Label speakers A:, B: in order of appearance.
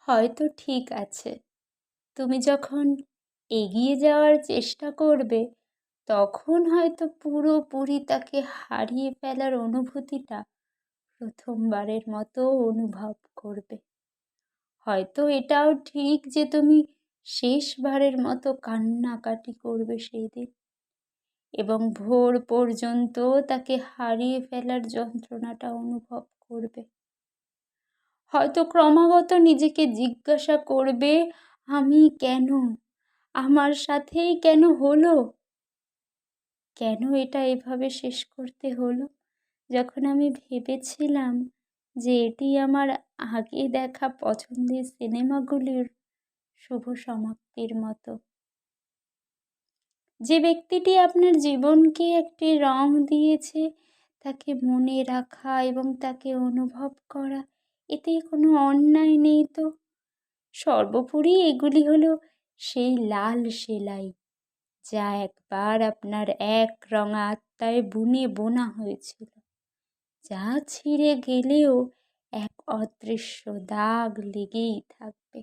A: হয়তো ঠিক আছে, তুমি যখন এগিয়ে যাওয়ার চেষ্টা করবে তখন হয়তো পুরোপুরি তাকে হারিয়ে ফেলার অনুভূতিটা প্রথমবারের মতো অনুভব করবে। হয়তো এটাও ঠিক যে তুমি শেষবারের মতো কান্নাকাটি করবে সেই দিন, এবং ভোর পর্যন্ত তাকে হারিয়ে ফেলার যন্ত্রণাটা অনুভব করবে। হয়তো ক্রমাগত নিজেকে জিজ্ঞাসা করবে, আমি কেন, আমার সাথেই কেন হলো, কেন এটা এভাবে শেষ করতে হলো, যখন আমি ভেবেছিলাম যে এটি আমার আগে দেখা পছন্দের সিনেমাগুলির শুভ সমাপ্তির মতো। যে ব্যক্তিটি আপনার জীবনকে একটি রং দিয়েছে, তাকে মনে রাখা এবং তাকে অনুভব করা, এতে কোনো অন্যায় নেই তো। সর্বোপরি এগুলি হলো সেই লাল সেলাই, যা একবার আপনার একরঙা আত্মায় বুনে বোনা হয়েছিল, যা ছিঁড়ে গেলেও এক অদৃশ্য দাগ লেগেই থাকবে।